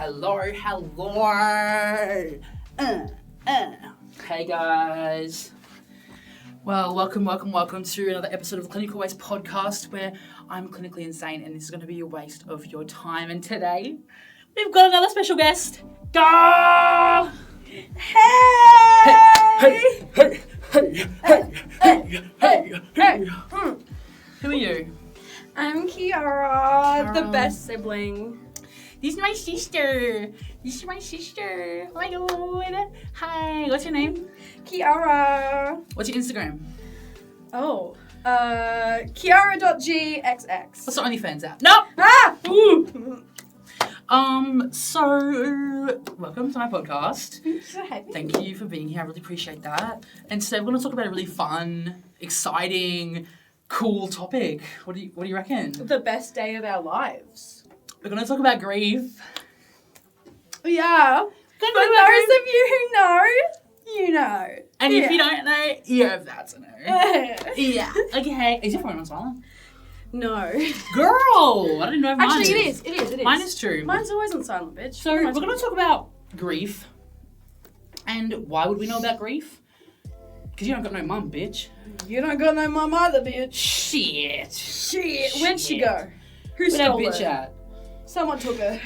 Hello. Hey guys. Well, welcome to another episode of the Clinical Waste Podcast, where I'm clinically insane and this is going to be a waste of your time. And today, we've got another special guest. Hey! Hey! Who are you? I'm Kiara, the best sibling. This is my sister. Oh my god. Hi. What's your name? Kiara. What's your Instagram? Oh. Kiara.gxx. What's the OnlyFans at? No! Ah! Ooh. So, welcome to my podcast. Thank you for being here. I really appreciate that. And today we're going to talk about a really fun, exciting, cool topic. What do you reckon? The best day of our lives. We're going to talk about grief. Yeah. For those of you who know, you know. And if you don't know, you're about to know. Yeah. Okay. Is your phone on silent? No. Girl! I didn't know mine Actually, it is. Mine is too. Mine's always on silent, bitch. So, we're going to talk about grief. And why would we know about grief? Because you don't got no mum, bitch. You don't got no mum either, bitch. Shit. Where'd she go? Who Where'd that stole bitch her? at? Someone took her.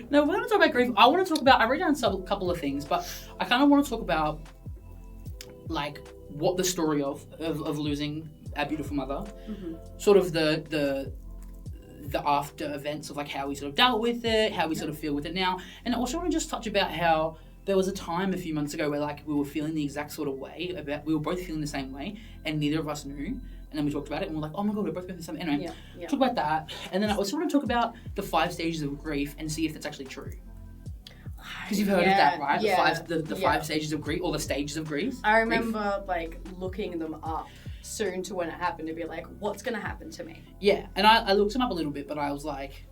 No, we're going to talk about grief. I want to talk about, I wrote down a couple of things, but I kind of want to talk about, like, what the story of losing our beautiful mother, sort of the after events of, like, how we sort of dealt with it, how we sort of feel with it now, and I also want to just touch about how there was a time a few months ago where, like, we were feeling the exact sort of way, we were both feeling the same way, and neither of us knew. And then we talked about it and we're like, oh my god, we're both going through something. Anyway, talk about that. And then I also want to talk about the 5 stages of grief and see if that's actually true. Because you've heard of that, right? The 5 stages of grief, or the stages of grief. I remember, like, looking them up soon to when it happened to be like, what's going to happen to me? Yeah, and I looked them up a little bit, but I was like,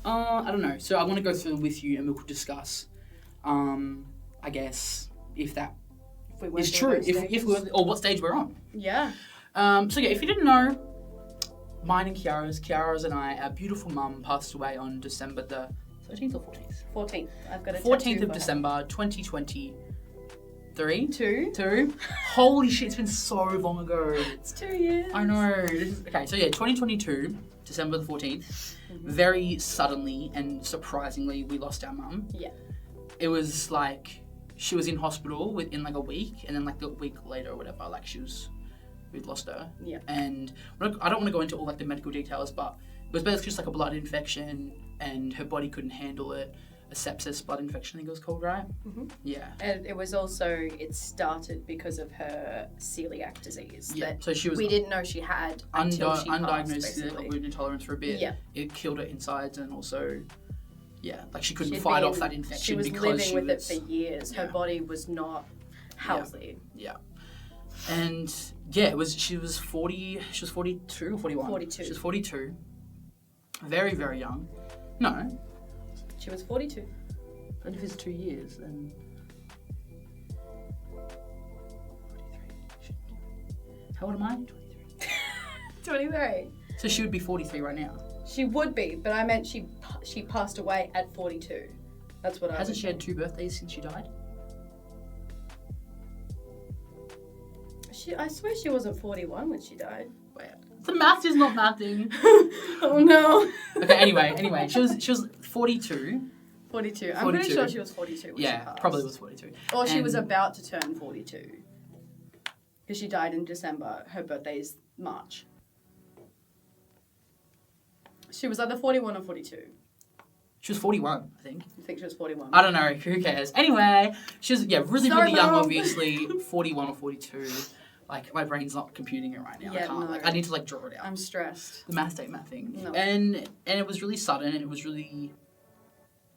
I don't know. So I want to go through them with you and we'll discuss, I guess, if that is true. If we're, or what stage we're on. Yeah. So yeah, if you didn't know, mine and Kiara's and I, our beautiful mum passed away on December the 13th or 14th? 14th. I've got a 14th of December, 2023. Two. Holy shit, it's been so long ago. It's 2 years. I know. Okay, so yeah, 2022, December the 14th. Very suddenly and surprisingly, we lost our mum. Yeah. It was like, she was in hospital within like a week, and then like the week later or whatever, like we'd lost her. Yeah. And I don't want to go into all like the medical details, but it was basically just like a blood infection and her body couldn't handle it. A sepsis blood infection, I think it was called, right? Mm-hmm. Yeah. And it was also, it started because of her celiac disease. Yeah. That so she was... we didn't know she had until she passed, undiagnosed gluten intolerance for a bit. Yeah. It killed her insides and also... Yeah, like she couldn't fight off that infection. She was living with it for years. Yeah. Her body was not healthy. Yeah. And yeah, she was 42 or 41? 42. She was 42. Very, very young. No. She was 42. But if it's 2 years, then... 43. How old am I? 23. 23. So she would be 43 right now. She would be, but I meant she passed away at 42. That's what I Hasn't she had 2 birthdays since she died? I swear she wasn't 41 when she died. Wait, the math is not mathing. Oh no. Okay, anyway, she was 42. 42. I'm pretty sure she was 42 when she passed. Probably was 42. Or she was about to turn 42. Because she died in December. Her birthday is March. She was either 41 or 42. She was 41, I think. I think she was 41. I don't know. Who cares? Anyway, she was, really young, obviously. 41 or 42. Like, my brain's not computing it right now. Yeah, I can't. no. Like, I need to, like, draw it out. I'm stressed. The math ain't mathing. No. And it was really sudden, and it was really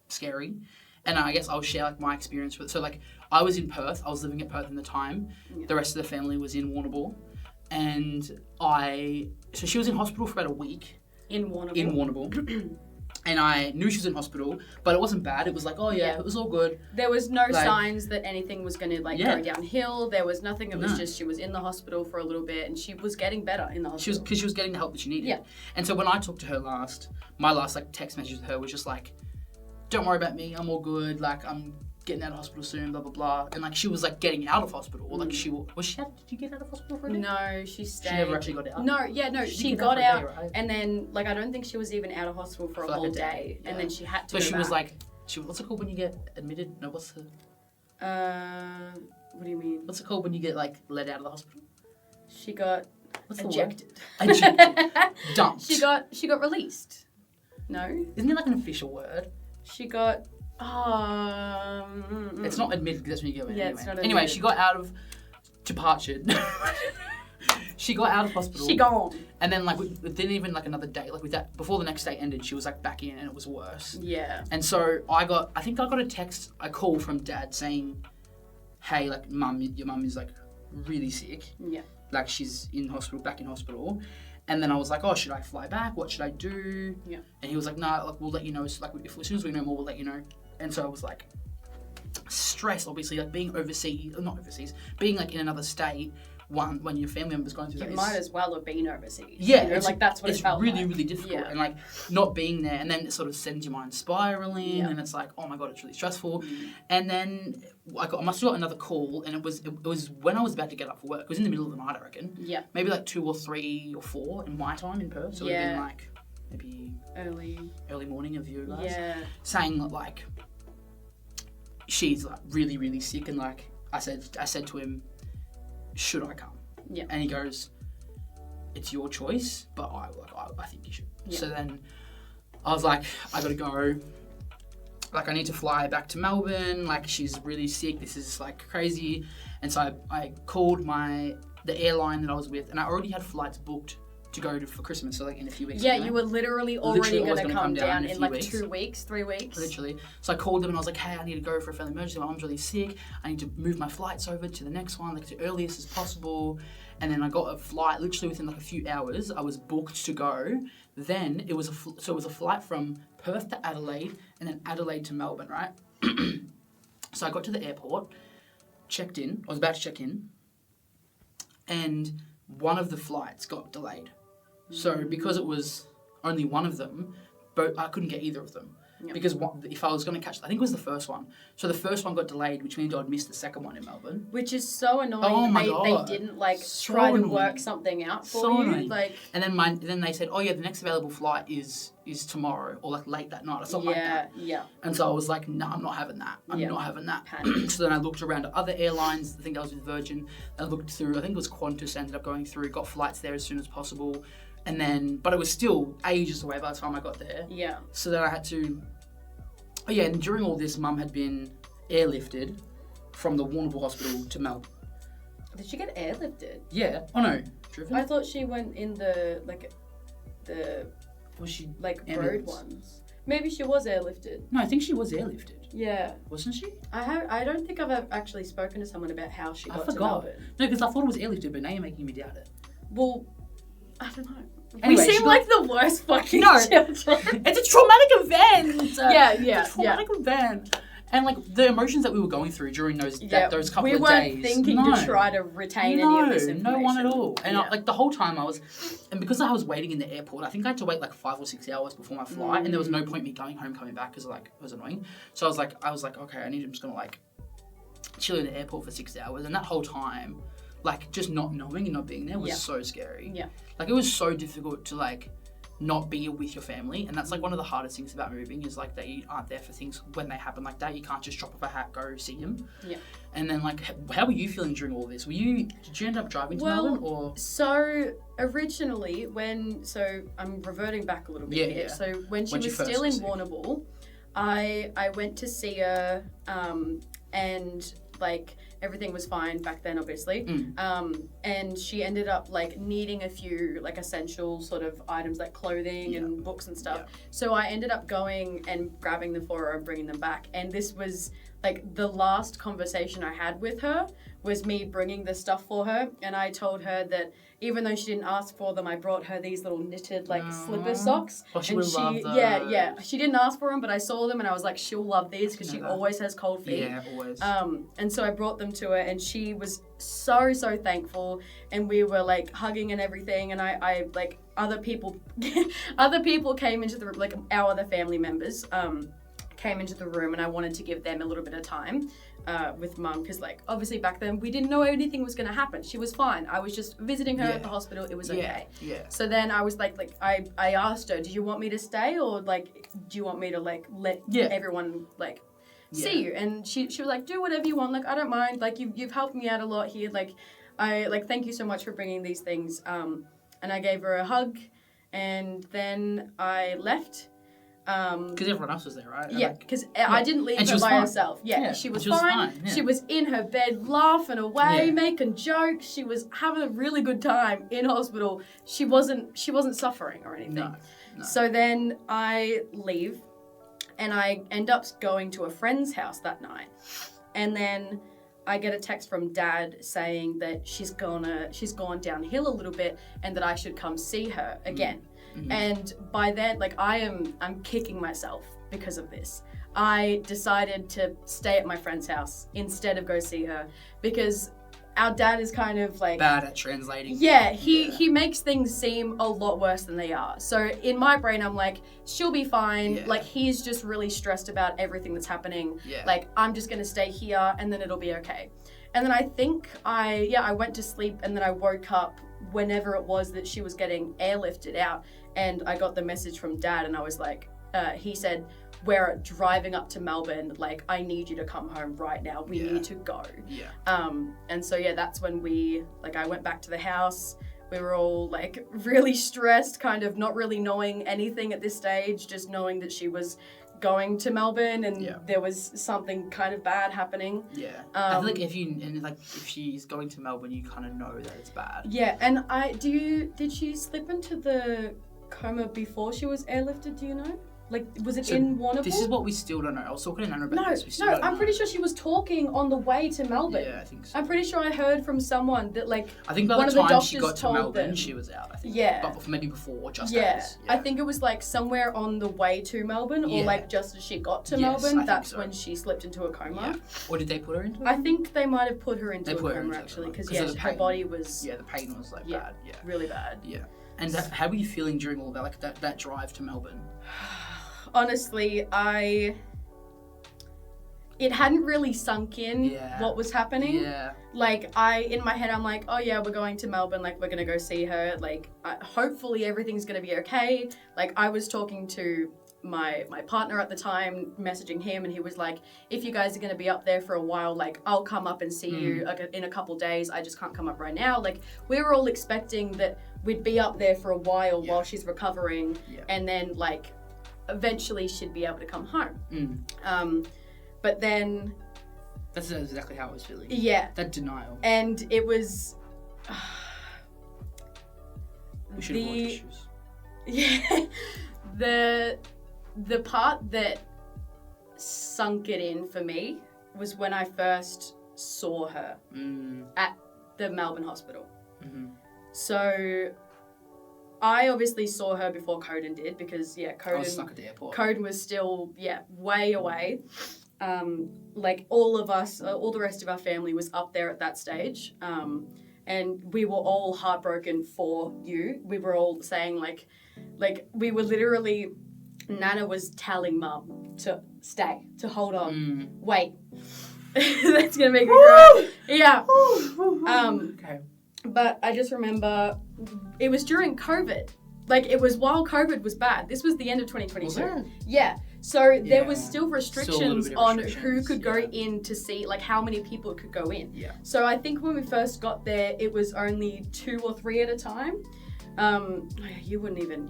scary. And I guess I'll share, like, my experience with it. So, like, I was in Perth. I was living at Perth at the time. Yeah. The rest of the family was in Warrnambool. And so she was in hospital for about a week. In Warrnambool? In Warrnambool. And I knew she was in hospital, but it wasn't bad. It was like, oh yeah, it was all good. There was no signs that anything was going to go downhill. There was nothing. It was just she was in the hospital for a little bit and she was getting better in the hospital. Because she was getting the help that she needed. Yeah. And so when I talked to her my last like text message with her was just like, don't worry about me, I'm all good, like, I'm getting out of hospital soon, blah, blah, blah. And, like, she was, like, getting out of hospital. Or, like, did you get out of hospital for a day? No, she stayed. She never actually got out? No, she got out, right? And then, like, I don't think she was even out of hospital for a whole day. Yeah. And then she had to go she back. Was, like, what's it called when you get admitted? No, what's the... What do you mean? What's it called when you get, like, let out of the hospital? She got ejected. Ejected. Dumped. She got released. No? Isn't it, like, an official word? She got... It's not admitted because that's when you go in. Yeah, it's not admitted. Anyway, she got out of... Departured. She got out of hospital. She gone. And then, like, within even, like, another day, like, with that, before the next day ended, she was, like, back in and it was worse. Yeah. And so I think I got a call from Dad saying, hey, like, your mum is, like, really sick. Yeah. Like, she's back in hospital. And then I was like, oh, should I fly back? What should I do? Yeah. And he was like, nah, like, we'll let you know. So, like, as soon as we know more, we'll let you know. And so I was like, stressed, obviously, like being being like in another state, when your family member's going through that. You might as well have been overseas. Yeah. You know, like that's what it felt like. It's like. really, really difficult. Yeah. And like not being there, and then it sort of sends your mind spiraling, and it's like, oh my God, it's really stressful. And then I must have got another call, and it was when I was about to get up for work. It was in the middle of the night, I reckon. Yeah. Maybe like 2 or 3 or 4 in my time in Perth. So it would have been like maybe early morning of you guys. Yeah. Saying that like she's like really, really sick, and like I said to him, should I come? Yeah. And he goes, it's your choice, but I think you should. Yeah. So then I was like, I gotta go. Like I need to fly back to Melbourne. Like she's really sick. This is like crazy. And so I called the airline that I was with, and I already had flights booked to go for Christmas, so like in a few weeks. Yeah, you were literally already going to come down in like 2 weeks, 3 weeks. Literally. So I called them and I was like, hey, I need to go for a family emergency. My mom's really sick. I need to move my flights over to the next one, like the earliest as possible. And then I got a flight literally within like a few hours. I was booked to go. Then it was a flight from Perth to Adelaide and then Adelaide to Melbourne, right? So I got to the airport, checked in. I was about to check in, and one of the flights got delayed. So because it was only one of them, I couldn't get either of them. Yep. Because if I was going to catch, I think it was the first one. So the first one got delayed, which means I'd missed the second one in Melbourne. Which is so annoying. Oh my God. They didn't like try to work something out for you. Annoying. Like, and then they said, oh yeah, the next available flight is tomorrow or like late that night or something like that. Yeah. And so I was like, no, I'm not having that. I'm not having that. So then I looked around at other airlines. I think I was with Virgin. I looked through. I think it was Qantas. Ended up going through. Got flights there as soon as possible. And then, but it was still ages away by the time I got there. Yeah. So then I had to. Oh yeah, and during all this, Mum had been airlifted from the Warrnambool Hospital to Melbourne. Did she get airlifted? Yeah. Oh no, driven. I thought she went in the was she like road ones? Maybe she was airlifted. No, I think she was airlifted. Yeah. Wasn't she? I don't think I've actually spoken to someone about how she got to Melbourne. No, because I thought it was airlifted, but now you're making me doubt it. Well, I don't know. Anyway, we seem like the worst fucking children. It's a traumatic event. Yeah. It's a traumatic event. And like the emotions that we were going through during those couple of days. We weren't thinking to try to retain any of this information. No one at all. And like the whole time and because I was waiting in the airport, I think I had to wait like 5 or 6 hours before my flight, and there was no point me going home, coming back because like it was annoying. So I was like, okay, I'm just gonna like chill in the airport for 6 hours, and that whole time, like just not knowing and not being there was so scary. Yeah. Like it was so difficult to like not be with your family, and that's like one of the hardest things about moving is like that you aren't there for things when they happen like that. You can't just drop off a hat, go see them. Yeah. And then like, how were you feeling during all this? Did you end up driving to Melbourne or? So originally so I'm reverting back a little bit here. So when she was still in Warrnambool, I went to see her, and like everything was fine back then, obviously. And she ended up like needing a few like essential sort of items like clothing and books and stuff. So I ended up going and grabbing them for her and bringing them back. And this was like the last conversation I had with her was me bringing the stuff for her. And I told her that even though she didn't ask for them, I brought her these little knitted like slipper socks. Oh, she would love those. Yeah. She didn't ask for them, but I saw them and I was like, she'll love these because she always has cold feet. Yeah, always. And so I brought them to her, and she was so thankful, and we were like hugging and everything. And I like other people came into the room, like our other family members. came into the room and I wanted to give them a little bit of time with Mum, because like obviously back then we didn't know anything was going to happen. She was fine. I was just visiting her at the hospital. It was okay. Yeah. So then I was I asked her, do you want me to stay, or like do you want me to like let everyone like see you? And she was like, do whatever you want. Like, I don't mind. Like you've helped me out a lot here. Like I like thank you so much for bringing these things. And I gave her a hug, and then I left. Because everyone else was there, right? Yeah, because I didn't leave her by herself. Yeah, she was fine. Yeah. She was in her bed laughing away, making jokes. She was having a really good time in hospital. She wasn't suffering or anything. No. So then I leave, and I end up going to a friend's house that night. And then I get a text from Dad saying that she's gone downhill a little bit and that I should come see her again. Mm-hmm. And by then, like I'm kicking myself because of this. I decided to stay at my friend's house instead of go see her, because our dad is kind of like bad at translating. Yeah, he makes things seem a lot worse than they are. So in my brain, I'm like, she'll be fine. Yeah. Like he's just really stressed about everything that's happening. Yeah. Like I'm just gonna stay here and then it'll be okay. And then I think I went to sleep, and then I woke up whenever it was that she was getting airlifted out, and I got the message from Dad, and I was like, he said, we're driving up to Melbourne, like I need you to come home right now, we need to go. And so that's when I went back to the house. We were all like really stressed, kind of not really knowing anything at this stage, just knowing that she was going to Melbourne and there was something kind of bad happening. I feel like if she's going to Melbourne, you kind of know that it's bad. And did she slip into the coma before she was airlifted, do you know? Like, was it in Warrnambool? This is what we still don't know. I was talking to Nana about this. I'm pretty sure she was talking on the way to Melbourne. Yeah, I think so. I'm pretty sure I heard from someone that, like, I think by the time she got to Melbourne, she was out, I think. Yeah. But maybe before, just as. Yeah. I think it was, like, somewhere on the way to Melbourne, or, like, just as she got to Melbourne, that's when she slipped into a coma. Yeah. Or did they put her into I think they might have put her into a coma, actually, because, her body was... Yeah, the pain was, like, bad. Yeah. Really bad. Yeah. And how were you feeling during all that, like, that drive to Melbourne? Honestly, it hadn't really sunk in what was happening. Yeah. Like, in my head, I'm like, oh yeah, we're going to Melbourne, like, we're gonna go see her, like, hopefully everything's gonna be okay. Like, I was talking to my partner at the time, messaging him, and he was like, if you guys are gonna be up there for a while, like, I'll come up and see you in a couple days. I just can't come up right now. Like, we were all expecting that we'd be up there for a while she's recovering, and then, like, eventually she'd be able to come home. But then... That's exactly how I was feeling. Yeah. That denial. And it was... we should have worn tissues. Yeah. The part that sunk it in for me was when I first saw her at the Melbourne hospital. Mm-hmm. So... I obviously saw her before Coden did, because Coden, I was stuck at the airport. Coden was still way away. Like all of us, all the rest of our family was up there at that stage, and we were all heartbroken for you. We were all saying like we were literally. Nana was telling Mum to stay, to hold on, wait. That's gonna make me cry. Yeah. Okay. But I just remember it was during COVID. Like, it was while COVID was bad. This was the end of 2022. Was it? Yeah. So there was still restrictions on who could go in to see, like, how many people could go in. Yeah. So I think when we first got there, it was only 2 or 3 at a time. You wouldn't even.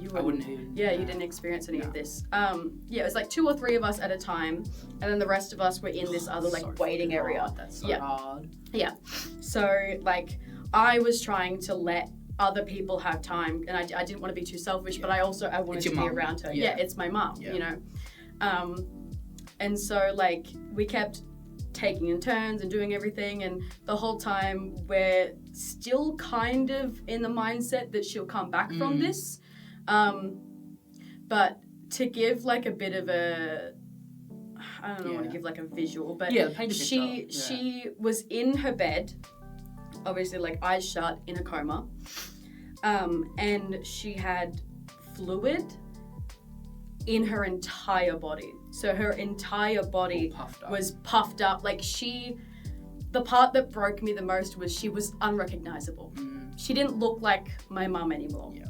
Yeah, you didn't experience any of this. It was like 2 or 3 of us at a time, and then the rest of us were in this other, like, waiting area. That's so hard. Yeah. So, like, I was trying to let other people have time, and I didn't want to be too selfish, but I wanted to be around her. Yeah, it's my mum, you know. And so, like, we kept taking in turns and doing everything, and the whole time we're still kind of in the mindset that she'll come back from this. But to give, like, a bit of a... I don't know, want to give, like, a visual, but she was in her bed, obviously, like, eyes shut, in a coma, and she had fluid in her entire body. So her entire body was puffed up. Like the part that broke me the most was she was unrecognizable. She didn't look like my mum anymore. Yeah.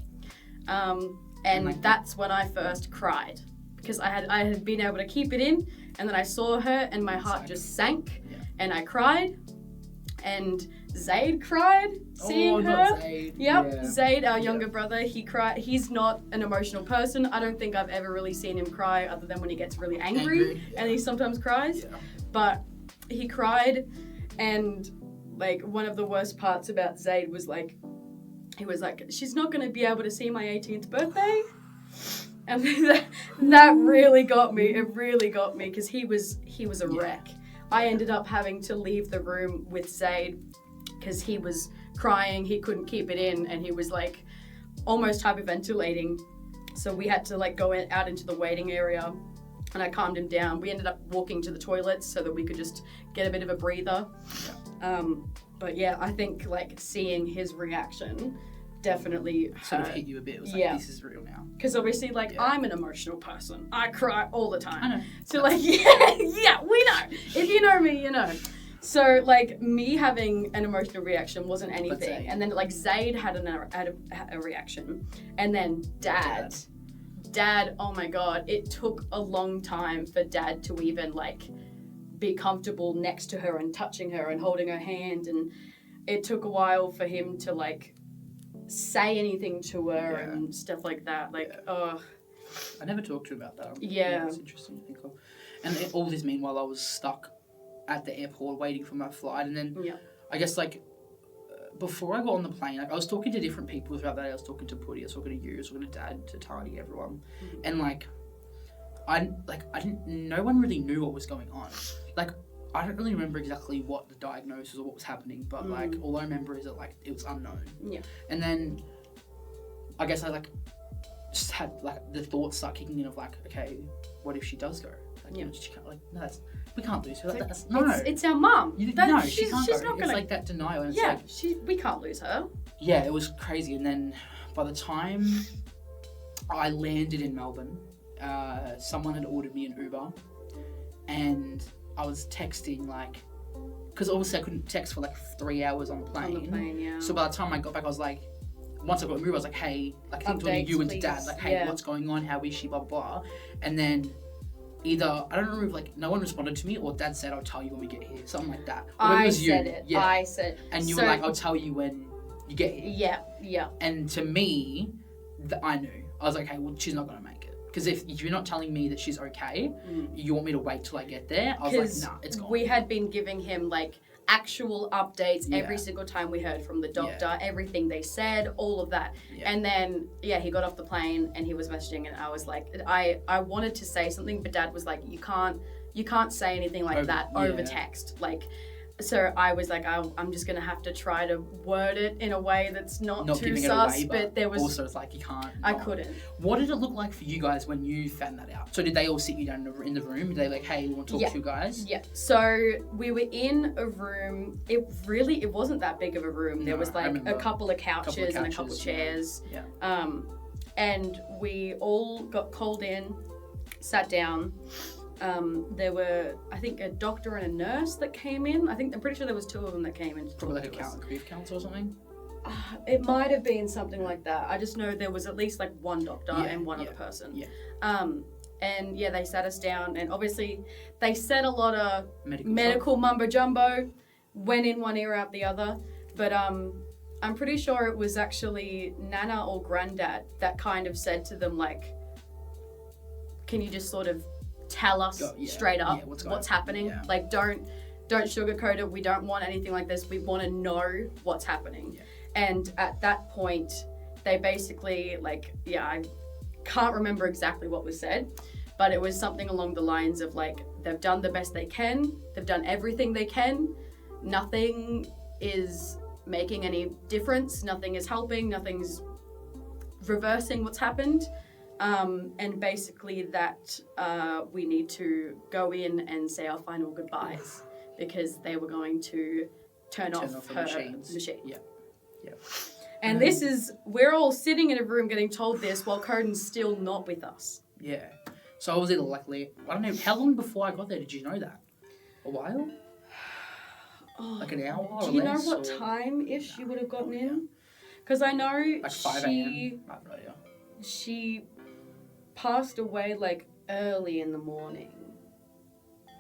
And that's when I first cried, because I had been able to keep it in, and then I saw her and my heart just sank, and I cried, and Zaid cried seeing her. Not Zaid. Yep, yeah. Zaid, our younger brother, he cried. He's not an emotional person. I don't think I've ever really seen him cry other than when he gets really angry. And he sometimes cries. Yeah. But he cried, and like one of the worst parts about Zaid was like, he was like, she's not going to be able to see my 18th birthday. And that really got me. It really got me, because he was a wreck. I ended up having to leave the room with Zaid because he was crying. He couldn't keep it in, and he was like almost hyperventilating. So we had to like go out into the waiting area, and I calmed him down. We ended up walking to the toilets so that we could just get a bit of a breather. But yeah, I think like seeing his reaction definitely sort of hit you a bit. It was like, this is real now. Because obviously, like, I'm an emotional person. I cry all the time. I know. So like, we know. If you know me, you know. So like, me having an emotional reaction wasn't anything. And then like Zaid had a reaction. And then Dad, oh my God, it took a long time for Dad to even like be comfortable next to her and touching her and holding her hand. And it took a while for him to like say anything to her and stuff like that. Like, I never talked to her about that. Yeah. It's interesting to think of. And all this meanwhile, I was stuck at the airport waiting for my flight. And then I guess like before I got on the plane, like, I was talking to different people throughout that day. I was talking to Putty, I was talking to you, I was talking to Dad, to Tani, everyone. Mm-hmm. And like, no one really knew what was going on. Like, I don't really remember exactly what the diagnosis or what was happening, but like all I remember is that like it was unknown. Yeah. And then I guess I like just had like the thoughts start kicking in of like, okay, what if she does go? Like, you know, she can't, like, no, we can't lose her. It's our mum. She's not gonna. It's like that denial. And it's like, we can't lose her. Yeah, it was crazy. And then by the time I landed in Melbourne, someone had ordered me an Uber, and I was texting like, because obviously I couldn't text for like 3 hours on the plane. On the plane, yeah. So by the time I got back, I was like, once I got moved, I was like, hey, like I think talking to you and to Dad, like, hey, what's going on? How is she? Blah blah. And then either I don't remember if like no one responded to me, or Dad said, I'll tell you when we get here, something like that. I said it. Yeah. I said. And you were like, I'll tell you when you get here. Yeah. Yeah. And to me, I knew. I was like, hey, well, she's not gonna make it. Because if you're not telling me that she's okay, you want me to wait till I get there? I was like, nah, it's gone. We had been giving him like actual updates every single time we heard from the doctor, everything they said, all of that. Yeah. And then, he got off the plane and he was messaging, and I was like, I wanted to say something, but Dad was like, you can't say anything like that over text. Like, so I was like, I'm just going to have to try to word it in a way that's not too sus, away, but there was... Also, it's like, you can't... I couldn't. What did it look like for you guys when you found that out? So did they all sit you down in the room? Did they like, hey, we want to talk to you guys? Yeah. So we were in a room. It wasn't that big of a room. There was like a couple of couches and a couple of chairs. Yeah. And we all got called in, sat down. There were, I think, a doctor and a nurse that came in. I'm pretty sure there was two of them that came in. Probably like a grief counsel or something? It might have been something like that. I just know there was at least like one doctor and one other person. Yeah. And they sat us down, and obviously they said a lot of medical mumbo jumbo, went in one ear out the other. But I'm pretty sure it was actually Nana or Granddad that kind of said to them like, can you just sort of tell us straight up what's happening? Like, don't sugarcoat it. We don't want anything like this. We want to know what's happening. And at that point, they basically I can't remember exactly what was said, but it was something along the lines of like, they've done the best they can. They've done everything they can. Nothing is making any difference. Nothing is helping. Nothing's reversing what's happened. And basically that we need to go in and say our final goodbyes because they were going to turn off her machine. Yeah. And we're all sitting in a room getting told this while Coden's still not with us. Yeah. So I was either luckily, I don't know, how long before I got there did you know that? A while? Like an hour or less? Do you know what time-ish you would have gotten in? Because I know like 5 a.m. I have no idea. She passed away like early in the morning.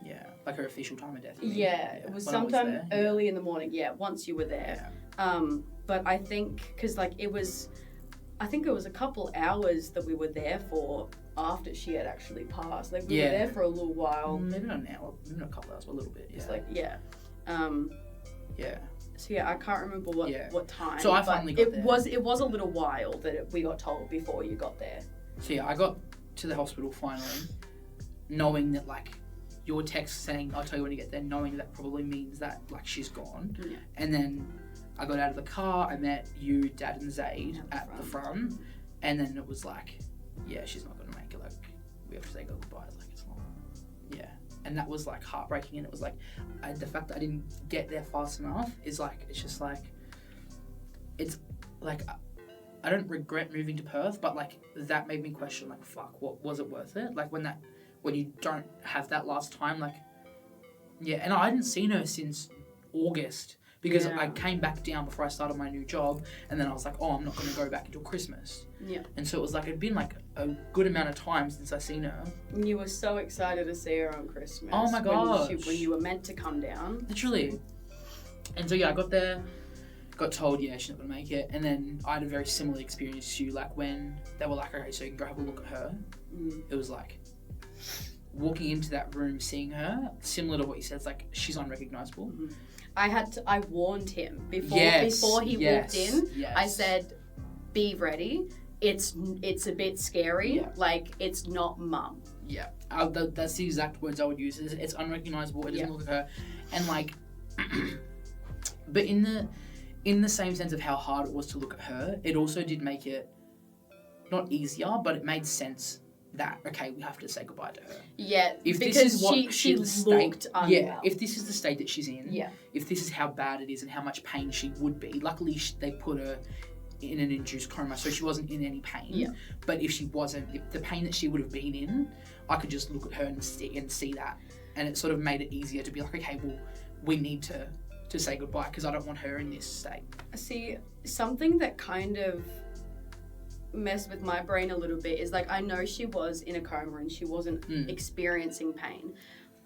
Yeah, like her official time of death. Yeah, it was sometime early in the morning. Yeah, once you were there. Yeah. But I think because like it was a couple hours that we were there for after she had actually passed. Like we were there for a little while. Maybe not an hour, maybe not a couple hours, but a little bit. Yeah. It's like yeah. So yeah, I can't remember what time. So I finally got there. It was a little while that we got told before you got there. So yeah, I got to the hospital finally, knowing that like your text saying I'll tell you when you get there, knowing that probably means that like she's gone. Yeah. And then I got out of the car, I met you, Dad and Zaid at the front, and then it was like, yeah, she's not gonna make it, like we have to say goodbyes, like it's not. Yeah. And that was like heartbreaking, and it was like the fact that I didn't get there fast enough is like, it's just like, it's like I don't regret moving to Perth, but like that made me question like, fuck, what was it worth it? Like when you don't have that last time, like, yeah. And I hadn't seen her since August because I came back down before I started my new job, and then I was like, oh, I'm not going to go back until Christmas. Yeah. And so it was like, it'd been like a good amount of time since I seen her. You were so excited to see her on Christmas. Oh my gosh. When you were meant to come down. Literally. And so yeah, I got there, got told, yeah, she's not going to make it. And then I had a very similar experience to you, like when they were like, okay, so you can go have a look at her. It was like, walking into that room, seeing her, similar to what you said, it's like, she's unrecognisable. Mm-hmm. I warned him before he walked in. Yes. I said, be ready. It's a bit scary. Yeah. Like, it's not mum. Yeah. That's the exact words I would use. It's unrecognisable. It doesn't look at her. And like, but in the same sense of how hard it was to look at her, it also did make it not easier, but it made sense that, okay, we have to say goodbye to her. Yeah, if because this is what she looked unwell. Yeah, if this is the state that she's in, if this is how bad it is and how much pain she would be, luckily they put her in an induced coma, so she wasn't in any pain. Yeah. But if she wasn't, if the pain that she would have been in, I could just look at her and see that. And it sort of made it easier to be like, okay, well, we need to say goodbye because I don't want her in this state. See, something that kind of messed with my brain a little bit is like, I know she was in a coma and she wasn't experiencing pain,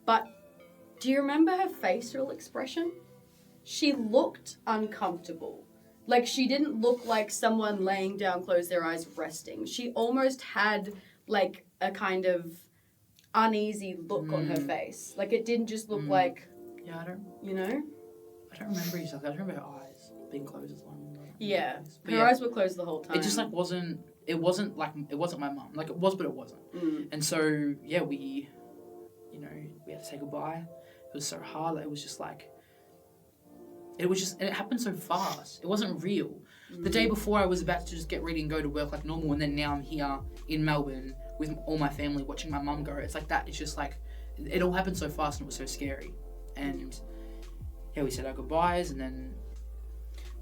but do you remember her facial expression? She looked uncomfortable. Like, she didn't look like someone laying down, close their eyes, resting. She almost had like a kind of uneasy look on her face. Like, it didn't just look like, I don't remember exactly. I remember her eyes being closed as well. Yeah, her eyes were closed the whole time. It just like wasn't my mum. Like it was, but it wasn't. And so yeah, we had to say goodbye. It was so hard. It was just like, and it happened so fast. It wasn't real. The day before, I was about to just get ready and go to work like normal, and then now I'm here in Melbourne with all my family watching my mum go. It's like that. It's just like, it all happened so fast and it was so scary. And yeah, we said our goodbyes, and then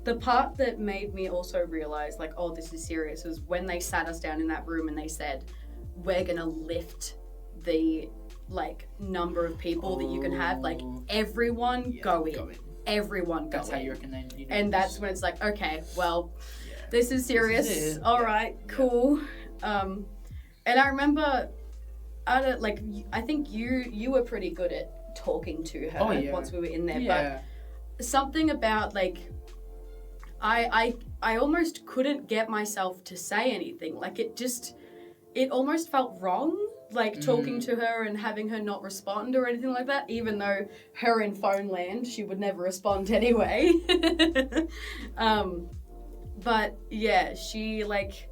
the part that made me also realise, like, oh, this is serious, was when they sat us down in that room and they said, we're going to lift the, like, number of people that you can have. Like, everyone go in. Everyone go in. That's how you reckon then. And that's when it's like, okay, well, this is serious. This is all right, cool. And I remember, I think you were pretty good at talking to her once we were in there. Yeah. But something about, like, I almost couldn't get myself to say anything. Like, it almost felt wrong, like, talking to her and having her not respond or anything like that, even though her in phone land, she would never respond anyway. But yeah, she, like,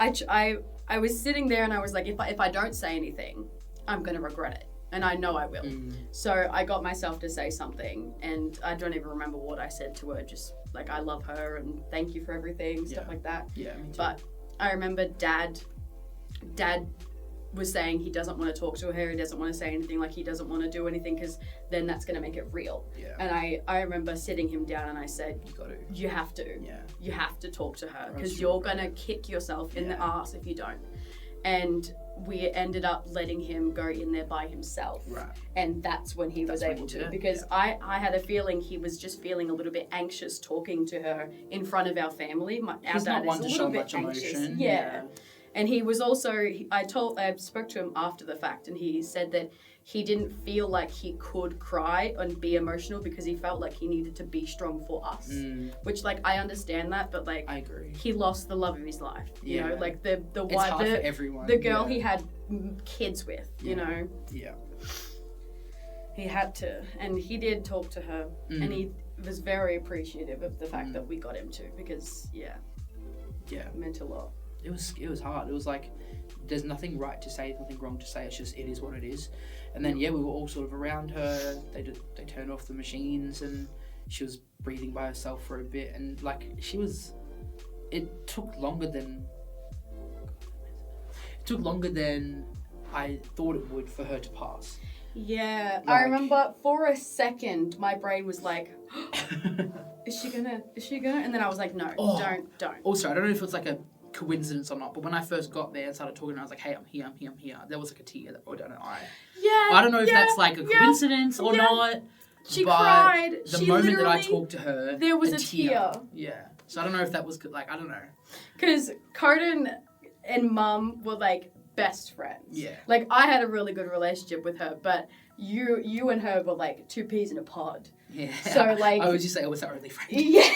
I was sitting there and I was like, if I don't say anything, I'm going to regret it. And I know I will. So I got myself to say something, and I don't even remember what I said to her, just like, I love her and thank you for everything, stuff like that. Yeah, me too. But I remember Dad was saying he doesn't want to talk to her, he doesn't want to say anything, like, he doesn't want to do anything because then that's going to make it real. Yeah. And I remember sitting him down and I said, you have to. Yeah. You have to talk to her because you're going to kick yourself in the ass if you don't. And we ended up letting him go in there by himself. Right. And that's when he was able to. Because I had a feeling he was just feeling a little bit anxious talking to her in front of our family. He's not one to show much emotion. Yeah. And he was also, I spoke to him after the fact, and he said that he didn't feel like he could cry and be emotional because he felt like he needed to be strong for us. Which, like, I understand that, but, like, I agree. He lost the love of his life. You know, like the it's hard for everyone. The girl he had kids with, you know. Yeah. He had to, and he did talk to her, and he was very appreciative of the fact that we got him to, because it meant a lot. It was hard. It was like, there's nothing right to say, nothing wrong to say. It's just, it is what it is. And then we were all sort of around her. They turned off the machines, and she was breathing by herself for a bit. And like it took longer than I thought it would for her to pass. Yeah, like, I remember for a second my brain was like, is she gonna? And then I was like, no, don't. Also, I don't know if it's like a coincidence or not, but when I first got there and started talking, I was like, hey, I'm here. There was like a tear that rolled down her eye. Yeah. I don't know if that's like a coincidence or not. She cried. The moment that I talked to her, there was a tear. Yeah. So I don't know if that was like, I don't know. Because Carden and Mum were like best friends. Yeah. Like, I had a really good relationship with her, but you and her were like two peas in a pod. Yeah. So like, I would just say I was our only friend. Yeah.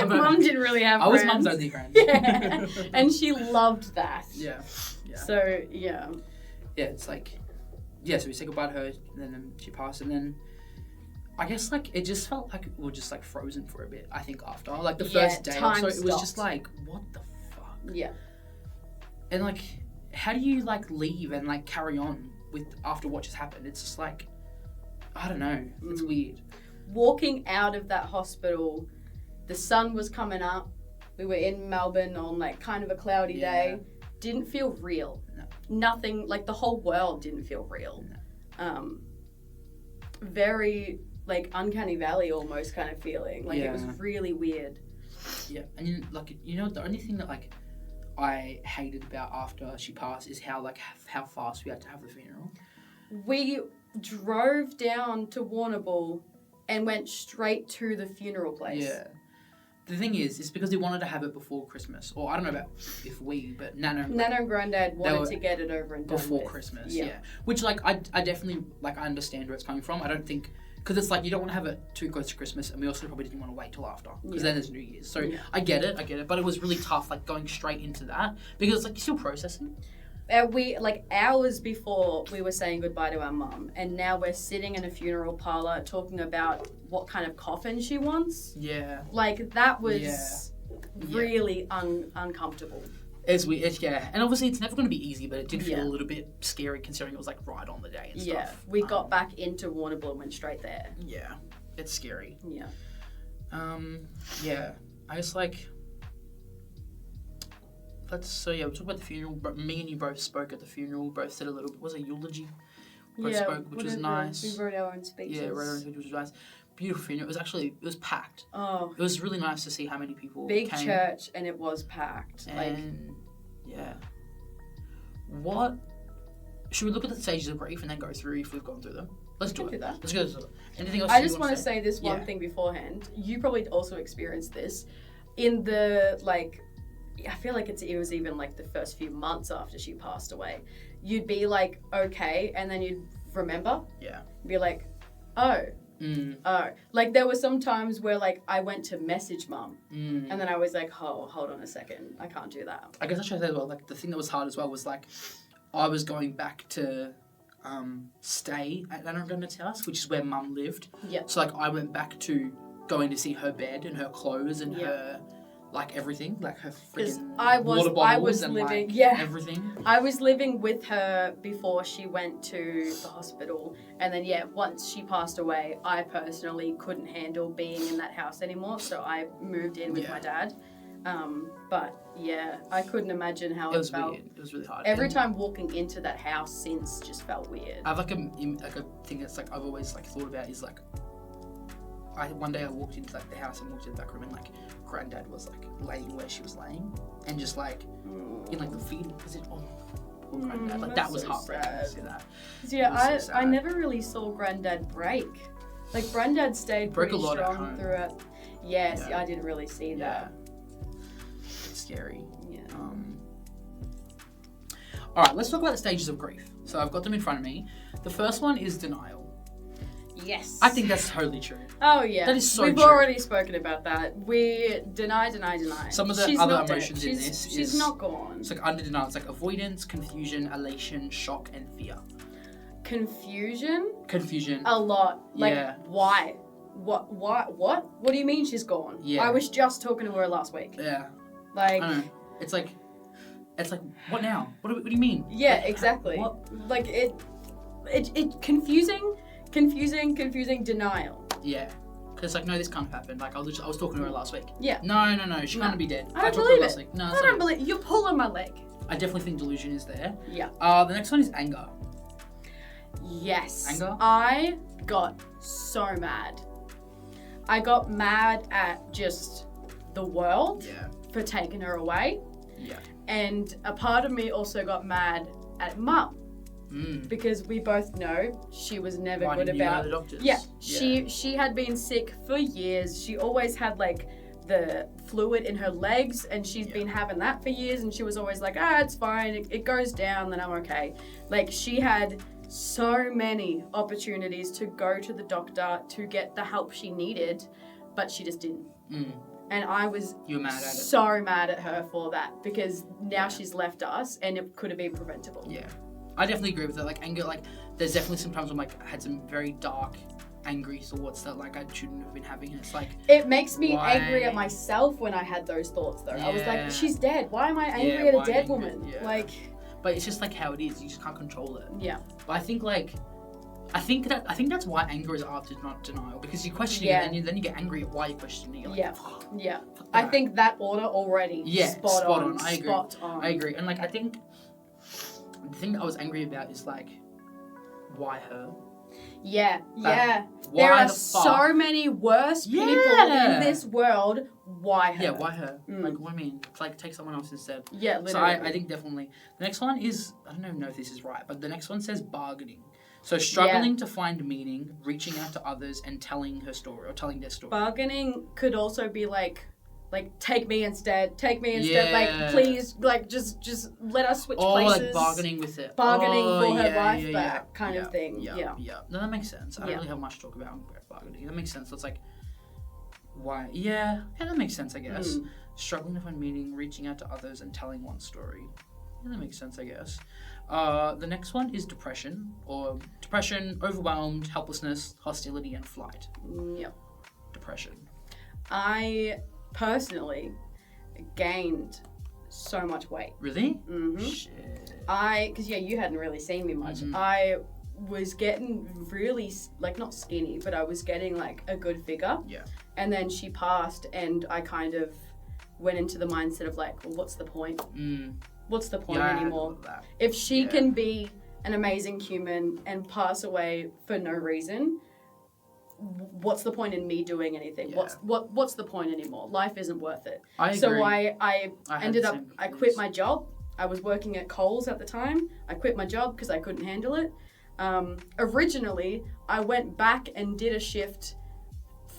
Mum didn't really have friends. I was Mum's only friend. Yeah. And she loved that. Yeah. So, yeah. Yeah, it's like, so we said goodbye to her, and then she passed, and then I guess, like, it just felt like we were just, like, frozen for a bit, I think, after. Like, the first day or so, it was just like, what the fuck? Yeah. And, like, how do you, like, leave and, like, carry on with after what just happened? It's just like, I don't know. It's weird. Walking out of that hospital, the sun was coming up. We were in Melbourne on, like, kind of a cloudy day. Didn't feel real. No. Nothing, like, the whole world didn't feel real. No. Very, like, uncanny valley almost kind of feeling. Like, it was really weird. Yeah, and, like, you know, the only thing that, like, I hated about after she passed is how fast we had to have the funeral. We drove down to Warrnambool and went straight to the funeral place. Yeah. The thing is, it's because we wanted to have it before Christmas. Or I don't know about if we, but Nana and Granddad wanted to get it over and done before with. Christmas, yeah. Which, like, I definitely, like, I understand where it's coming from. I don't think, because it's like, you don't want to have it too close to Christmas, and we also probably didn't want to wait till after, because then there's New Year's. So I get it, but it was really tough, like, going straight into that, because, like, you're still processing. We, like, hours before we were saying goodbye to our mum, and now we're sitting in a funeral parlour talking about what kind of coffin she wants. Yeah. Like, that was really uncomfortable. It's weird, and obviously it's never going to be easy, but it did feel a little bit scary considering it was, like, right on the day and stuff. Yeah, we got back into Warrnambool and went straight there. Yeah, it's scary. Yeah. I just, like... we talked about the funeral. But me and you both spoke at the funeral. Both said a little bit. Was it a eulogy? Both spoke, which was nice. We wrote our own speeches. Yeah, wrote our own speeches, which was nice. Beautiful funeral. It was packed. Oh. It was really nice to see how many people came. Big came. church, and it was packed. And, what... Should we look at the stages of grief and then go through if we've gone through them? Let's do it. Let's go through them. Anything else I just want to say this one thing beforehand. You probably also experienced this. In the, like... I feel like it was even like the first few months after she passed away. You'd be like, okay, and then you'd remember. Yeah. Be like, oh. Oh. Like, there were some times where, like, I went to message Mum, and then I was like, oh, hold on a second, I can't do that. I guess I should say as well, like, the thing that was hard as well was, like, I was going back to stay at Nana and Granddad's house, which is where Mum lived. Yeah. So, like, I went back to going to see her bed and her clothes and her... like everything, like her freaking water bottles and living, like everything. I was living with her before she went to the hospital, and then once she passed away, I personally couldn't handle being in that house anymore, so I moved in with my dad. But I couldn't imagine how it felt. Weird. It was really hard. Every time walking into that house since just felt weird. I have like a thing that's like I've always like thought about is like one day I walked into like the house and walked in the back room and like Granddad was like laying where she was laying and just like in like the feeding position. Oh, poor granddad. Like, that was so heartbreaking to see that. Yeah, I never really saw granddad break. Like, granddad stayed pretty strong throughout. Yes, I didn't really see that. It's scary. Yeah. All right, let's talk about the stages of grief. So I've got them in front of me. The first one is denial. Yes. I think that's totally true. Oh, yeah. That is so We've true. already spoken about that. We deny. Some of the other emotions in this she's not gone. It's like under denial. It's like avoidance, confusion, elation, shock, and fear. Confusion? Confusion. A lot. Like, why? What? What do you mean she's gone? Yeah. I was just talking to her last week. Yeah. Like... I don't know. It's like, what now? What do you mean? Yeah, like, exactly. What? Like, it confusing denial. Yeah. Because, like, no, this can't happen. Like, I was talking to her last week. Yeah. No, she can't be dead. I don't believe it. Last week. No, I don't believe it. You're pulling my leg. I definitely think delusion is there. Yeah. The next one is anger. Yes. Anger? I got so mad. I got mad at just the world for taking her away. Yeah. And a part of me also got mad at Mum. Because we both know she was never good about... the doctors? Yeah. She had been sick for years. She always had, like, the fluid in her legs, and she's been having that for years, and she was always like, it's fine. It goes down, then I'm okay. Like, she had so many opportunities to go to the doctor to get the help she needed, but she just didn't. And I was so mad at her for that, because now she's left us and it could have been preventable. Yeah. I definitely agree with that. Like, anger, like, there's definitely some times when, like, I had some very dark, angry thoughts that, like, I shouldn't have been having. And it's like... It makes me angry at myself when I had those thoughts, though. Yeah. I was like, she's dead. Why am I angry at a dead woman? Yeah. Like... But it's just, like, how it is. You just can't control it. Yeah. But I think that's why anger is after denial, because you question it and then you get angry at why you're questioning it. You're like, I think that order already. Spot on. I agree. I agree. And, like, I think the thing that I was angry about is, like, why her? Yeah. There are so many worse people in this world. Why her? Yeah, why her? Like, what I mean, it's like, take someone else instead. Yeah, literally. So I think definitely. The next one is, I don't even know if this is right, but the next one says bargaining. So struggling to find meaning, reaching out to others, and telling her story, or telling their story. Bargaining could also be like take me instead, like, please, like, just let us switch places. Like bargaining with it. Bargaining for her life back, kind of thing. Yeah. No, that makes sense. I don't really have much to talk about bargaining. That makes sense. That's like, why? Yeah, that makes sense, I guess. Struggling to find meaning, reaching out to others, and telling one story. Yeah, that makes sense, I guess. The next one is depression, overwhelmed, helplessness, hostility, and flight. Yep. Depression. I personally gained so much weight. Really? Mm-hmm. Shit. Because you hadn't really seen me much. I was getting really, like, not skinny, but I was getting, like, a good figure. Yeah. And then she passed, and I kind of went into the mindset of, like, well, what's the point? What's the point anymore? If she can be an amazing human and pass away for no reason, what's the point in me doing anything? Yeah. What's the point anymore? Life isn't worth it. I agree. So I ended up, I quit my job. I was working at Coles at the time. I quit my job because I couldn't handle it. Originally, I went back and did a shift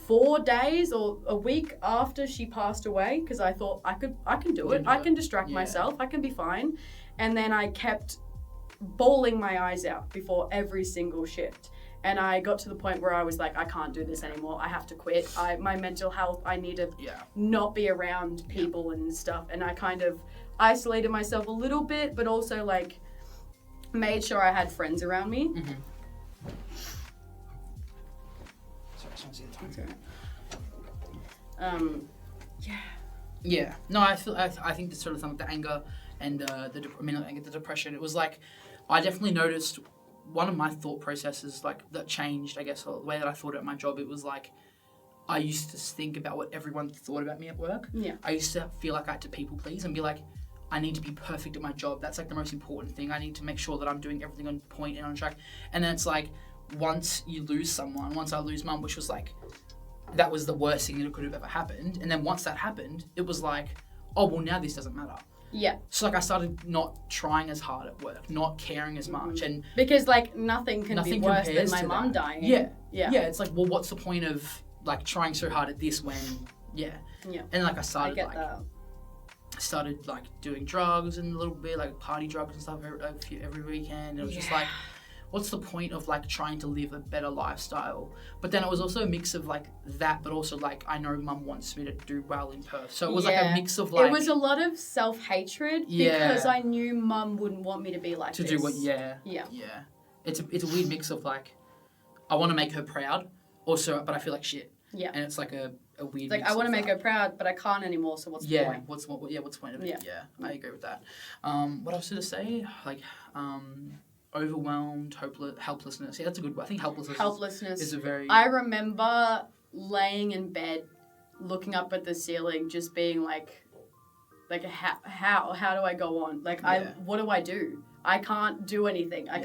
4 days or a week after she passed away, because I thought I can do it. I can distract myself. I can be fine. And then I kept bawling my eyes out before every single shift. And I got to the point where I was like, I can't do this anymore. I have to quit. My mental health, I need to not be around people and stuff. And I kind of isolated myself a little bit, but also, like, made sure I had friends around me. Yeah. No, I think this sort of thing, the anger and the depression. It was like, I definitely noticed one of my thought processes, like, that changed, I guess, the way that I thought about my job. It was like, I used to think about what everyone thought about me at work. Yeah. I used to feel like I had to people please and be like, I need to be perfect at my job. That's, like, the most important thing. I need to make sure that I'm doing everything on point and on track. And then it's like, once you lose someone, once I lose Mum, which was like, that was the worst thing that could have ever happened. And then once that happened, it was like, oh, well, now this doesn't matter. Yeah. So like I started not trying as hard at work, not caring as much, and because like nothing can be worse than my mum dying. Yeah. It's like, well, what's the point of like trying so hard at this when and like I started started like doing drugs and a little bit like party drugs and stuff every weekend. It was just like, what's the point of like trying to live a better lifestyle? But then it was also a mix of like that, but also like I know mum wants me to do well in Perth, so it was like a mix of like, it was a lot of self-hatred because I knew mum wouldn't want me to be like this. Do what it's a weird mix of like I want to make her proud also, but I feel like shit. And it's like a weird like mix I want to make her proud, but I can't anymore, so what's the point? What's the point of it? I agree with that. What else did I say? Like overwhelmed, helplessness. Yeah, that's a good one. I think helplessness is a very... I remember laying in bed, looking up at the ceiling, just being like how do I go on? Like, what do I do? I can't do anything. I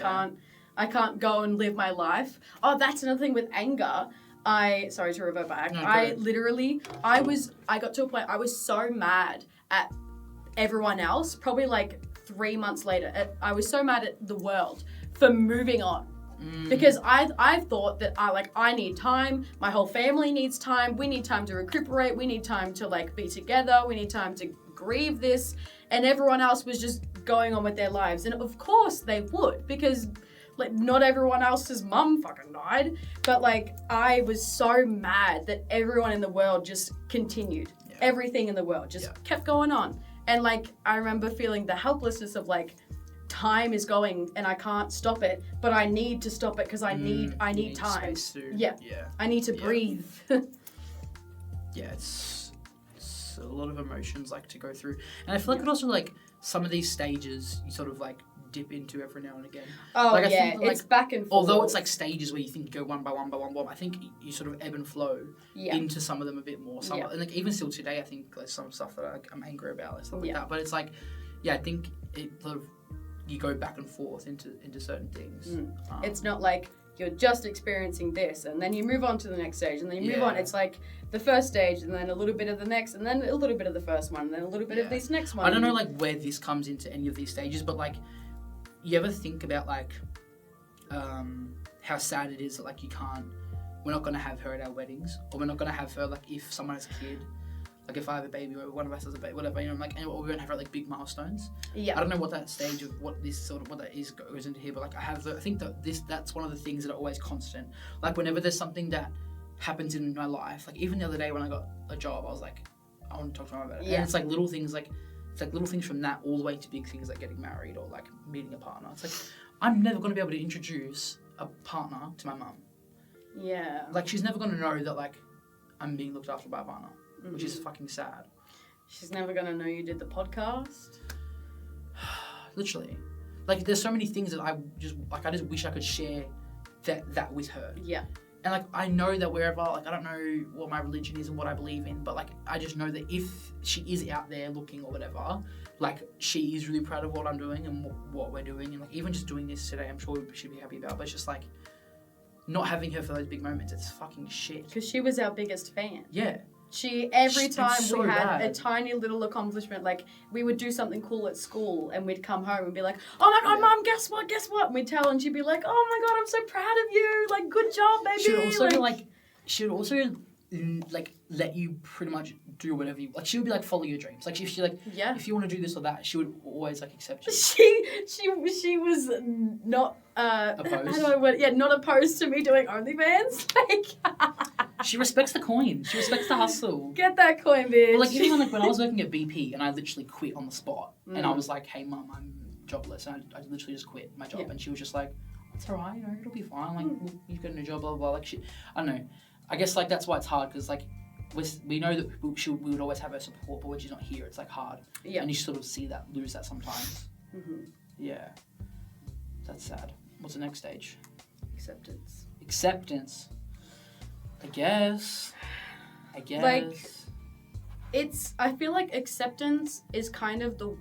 can't go and live my life. Oh, that's another thing with anger. Sorry to revert back. No, I got to a point, I was so mad at everyone else, probably like 3 months later, I was so mad at the world for moving on. Because I thought that I need time, my whole family needs time, we need time to recuperate, we need time to like be together, we need time to grieve this, and everyone else was just going on with their lives. And of course they would, because like not everyone else's mum fucking died, but like I was so mad that everyone in the world just continued. Everything in the world just kept going on. And like I remember feeling the helplessness of like, time is going and I can't stop it, but I need to stop it because I need time. I need to breathe. It's a lot of emotions like to go through, and I feel like it also like some of these stages you sort of like dip into every now and again. I think, it's back and forth. Although it's like stages where you think you go one by one, I think you sort of ebb and flow into some of them a bit more. And like even still today, I think like some stuff that I'm angry about and stuff like that. But it's like, I think it sort of you go back and forth into certain things. It's not like you're just experiencing this and then you move on to the next stage and then you move on. It's like the first stage and then a little bit of the next and then a little bit of the first one and then a little bit of this next one. I don't know like where this comes into any of these stages, but like you ever think about like how sad it is that like we're not going to have her at our weddings, or we're not going to have her like if someone has a kid, like if I have a baby or one of us has a baby, whatever, you know, like, and we won't have her at like big milestones. I don't know what that stage of what that is goes into here, but like I think that that's one of the things that are always constant. Like whenever there's something that happens in my life, like even the other day when I got a job, I was like, I want to talk to my mom about it. And it's like little things like. It's like little things from that all the way to big things like getting married or like meeting a partner. It's like, I'm never going to be able to introduce a partner to my mum. Yeah. Like, she's never going to know that, like, I'm being looked after by a partner, which is fucking sad. She's never going to know you did the podcast. Literally. Like, there's so many things that I just wish I could share that with her. Yeah. And, like, I know that wherever, like, I don't know what my religion is and what I believe in, but, like, I just know that if she is out there looking or whatever, like, she is really proud of what I'm doing and what we're doing. And, like, even just doing this today, I'm sure she'd be happy about. But it's just, like, not having her for those big moments, it's fucking shit. Because she was our biggest fan. Yeah. Every time we had a tiny little accomplishment, like we would do something cool at school and we'd come home and be like, oh my God, Mum, guess what? And we'd tell her and she'd be like, oh my God, I'm so proud of you. Like, good job, baby. She would also let you pretty much do whatever you, like she would be like, follow your dreams. Like if you want to do this or that, she would always like accept you. She was not, opposed? Not opposed to me doing OnlyFans. Like, she respects the coin. She respects the hustle. Get that coin, bitch. But like even when I was working at BP and I literally quit on the spot and I was like, hey Mum, I'm jobless, and I literally just quit my job, and she was just like, it's alright, you know, it'll be fine. Like you get a new job, blah blah blah. Like I don't know. I guess like that's why it's hard because like we know that we would always have her support, but when she's not here, it's like hard. Yeah. And you sort of lose that sometimes. Mm-hmm. Yeah. That's sad. What's the next stage? Acceptance. I guess. Like, I feel like acceptance is kind of the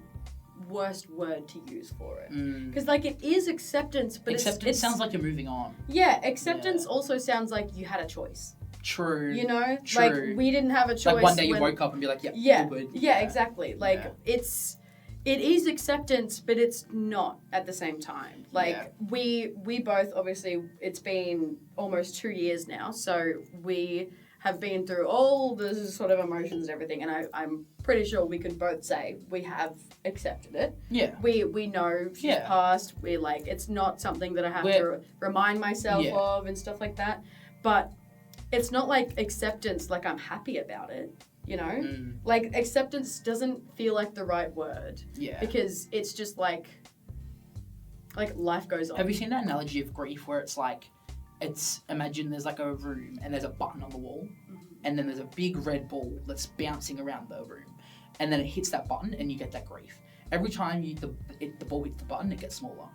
worst word to use for it. Because, like, it is acceptance, but it sounds like you're moving on. Yeah, acceptance also sounds like you had a choice. True. You know? True. Like, we didn't have a choice. Like, one day you woke up and be like, yeah, good. Yeah, exactly. Like, it's it is acceptance, but it's not at the same time. Like, we both, obviously, it's been almost 2 years now, so we have been through all the sort of emotions and everything, and I'm pretty sure we could both say we have accepted it. Yeah. We know she's passed. We're like, it's not something that I have to remind myself of and stuff like that. But it's not like acceptance, like I'm happy about it, you know? Like, acceptance doesn't feel like the right word. Yeah. Because it's just like life goes on. Have you seen that analogy of grief where it's like, imagine there's like a room and there's a button on the wall, and then there's a big red ball that's bouncing around the room, and then it hits that button and you get that grief. Every time the ball hits the button, it gets smaller.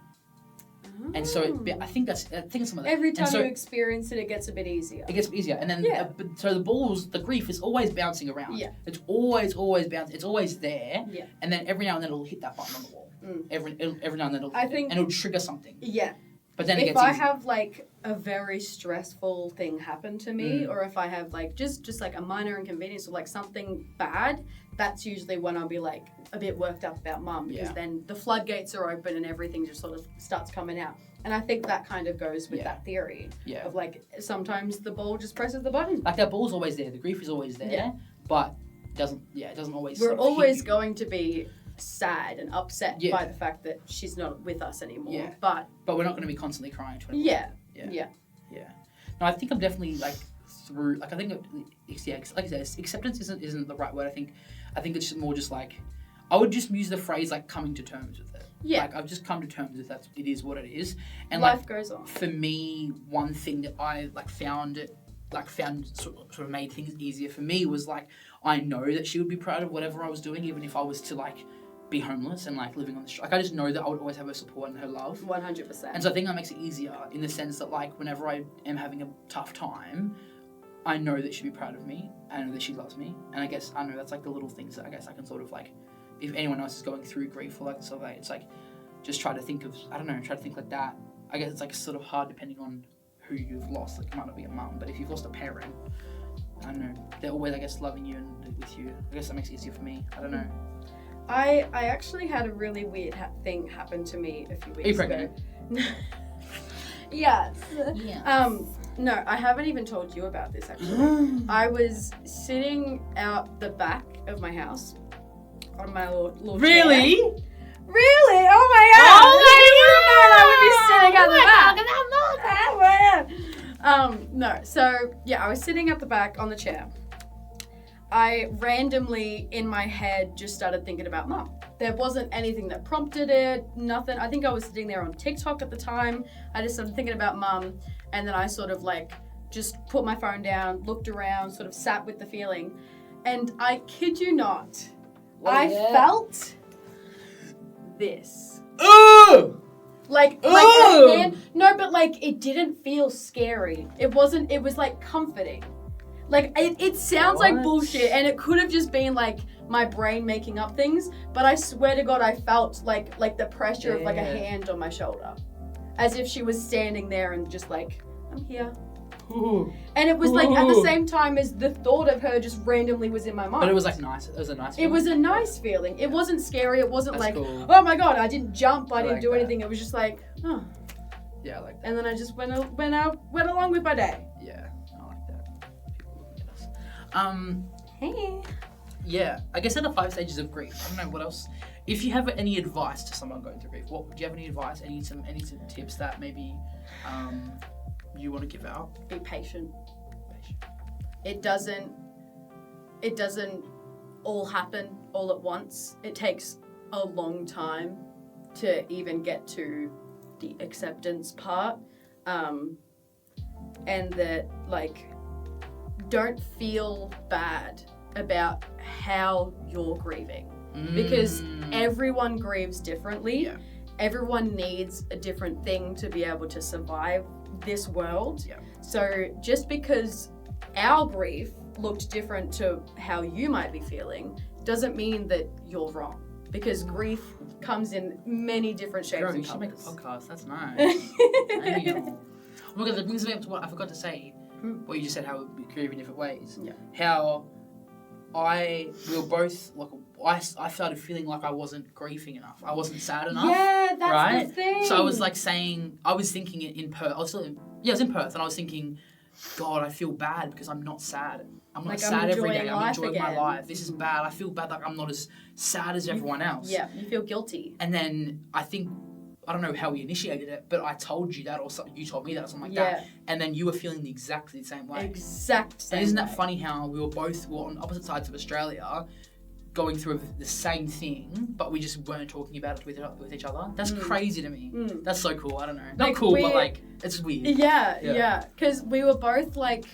And so I think it's some of that. Every time you experience it, it gets a bit easier. It gets easier, and then so the grief is always bouncing around. Yeah. It's always bouncing. It's always there. Yeah. And then every now and then it'll hit that button on the wall. Every now and then and it'll trigger something. Yeah. But then if I have like a very stressful thing happen to me, or if I have like just like a minor inconvenience or like something bad, that's usually when I'll be like a bit worked up about Mum, because then the floodgates are open and everything just sort of starts coming out. And I think that kind of goes with that theory of like sometimes the ball just presses the button. Like that ball's always there, the grief is always there, but it doesn't always. We're always going to be sad and upset by the fact that she's not with us anymore. But we're not going to be constantly crying 24/7. Yeah. No, I think I'm definitely like through. Like I think like I said, acceptance isn't the right word. I think it's more just like I would just use the phrase like coming to terms with it. Yeah. Like I've just come to terms with that. It is what it is. And life goes on. For me, one thing that I found sort of made things easier for me was like I know that she would be proud of whatever I was doing, even if I was to like be homeless and like living on the street. Like I just know that I would always have her support and her love. 100%. And so I think that makes it easier in the sense that like whenever I am having a tough time, I know that she'd be proud of me. I know that she loves me. And I guess I know that's like the little things that I guess I can sort of like, if anyone else is going through grief or like stuff like, it's like just try to think like that. I guess it's like sort of hard depending on who you've lost. Like it might not be a mum, but if you've lost a parent, I don't know, they're always I guess loving you and with you. I guess that makes it easier for me. I don't know. I actually had a really weird thing happen to me a few weeks ago. Yes. No, I haven't even told you about this actually. I was sitting out the back of my house on my little Really? chair. Really? Oh my god! I would be sitting at the back. No, so yeah, I was sitting at the back on the chair. I randomly, in my head, just started thinking about Mum. There wasn't anything that prompted it, nothing. I think I was sitting there on TikTok at the time. I just started thinking about Mum, and then I sort of like just put my phone down, looked around, sort of sat with the feeling, and I kid you not, I felt this. Ooh! Like a hand. No, but like it didn't feel scary. It was like comforting. Like, it sounds like bullshit, and it could have just been, like, my brain making up things, but I swear to God, I felt, like the pressure of, like, a hand on my shoulder. As if she was standing there and just, like, I'm here. Ooh. And it was, like, at the same time as the thought of her just randomly was in my mind. But it was, like, nice. It was a nice feeling. It was a nice feeling. It wasn't scary. It wasn't That's like, cool. Oh, my God, I didn't jump. I didn't like do that. anything. It was just like, oh. Yeah, I like that. And then I just went along with my day. Yeah. Hey. Yeah, I guess there are 5 stages of grief. I don't know what else. If you have any advice to someone going through grief, do you have any advice? Any tips that maybe you want to give out? Be patient. It doesn't all happen all at once. It takes a long time to even get to the acceptance part, and that like. Don't feel bad about how you're grieving because everyone grieves differently. Yeah. Everyone needs a different thing to be able to survive this world. Yeah. So just because our grief looked different to how you might be feeling doesn't mean that you're wrong, because grief comes in many different shapes and you should make a colours. podcast. That's nice. Oh my God, that brings me up to what I forgot to say. What you just said, how we grieve in different ways. Yeah. How we were both like, I started feeling like I wasn't grieving enough. I wasn't sad enough. Yeah, that's right? the thing. So I was like I was thinking it in Perth. I was in Perth, and I was thinking, God, I feel bad because I'm not sad. I'm not sad every day. I'm enjoying my life. This is bad. I feel bad, like I'm not as sad as everyone else. Yeah, you feel guilty. And then I think, I don't know how we initiated it, but I told you that, or something, you told me that, or something like that. And then you were feeling exactly the same way. Same and isn't that funny how we were on opposite sides of Australia, going through the same thing, but we just weren't talking about it with each other? That's crazy to me. That's so cool. I don't know. Not cool, but like, it's weird. Yeah. Because we were both like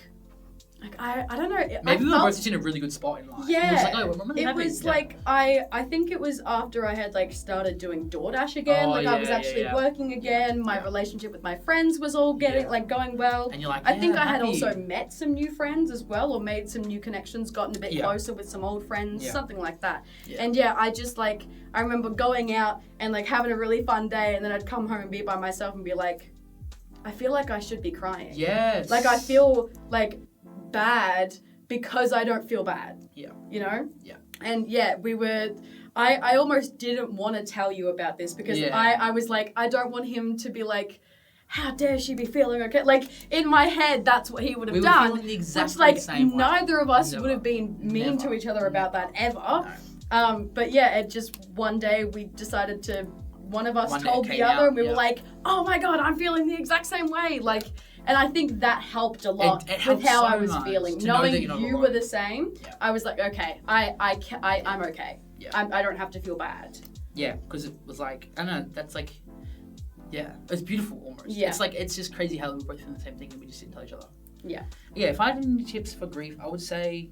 I don't know. Maybe we were both just in a really good spot in life. Yeah. It was like, it was like, I think it was after I had like started doing DoorDash again. I was actually working again. My relationship with my friends was all going well. And you're like, I think I had also met some new friends as well, or made some new connections, gotten a bit closer with some old friends, something like that. And I just like, I remember going out and like having a really fun day, and then I'd come home and be by myself and be like, I feel like I should be crying. Yes. Like I feel like bad because I don't feel bad. Yeah. You know? Yeah. And we were, I almost didn't want to tell you about this because I was like, I don't want him to be like, how dare she be feeling okay? Like, in my head, that's what he would have done. Feeling the exact same way. Neither of us would have been mean to each other about that ever. No. But it just, one day we decided to, one of us told the other, and we were like, oh my God, I'm feeling the exact same way. Like, and I think that helped a lot with how I was feeling. Knowing you were the same, I was like, okay, I'm okay. Yeah. I don't have to feel bad. Yeah, because it was like, I don't know, that's like, it's beautiful almost. Yeah. It's like, it's just crazy how we were both doing the same thing and we just didn't tell each other. Yeah. Yeah, if I had any tips for grief, I would say,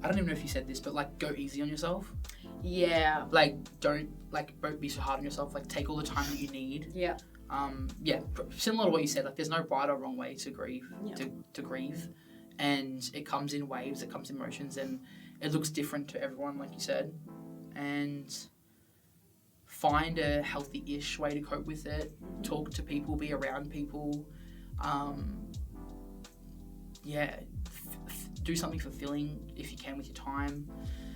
I don't even know if you said this, but like, go easy on yourself. Yeah. Like, don't be so hard on yourself. Like, take all the time that you need. Yeah. Similar to what you said, like there's no right or wrong way to grieve, to grieve, and it comes in waves, it comes in motions, and it looks different to everyone, like you said, and find a healthy-ish way to cope with it. Talk to people, be around people, do something fulfilling if you can with your time.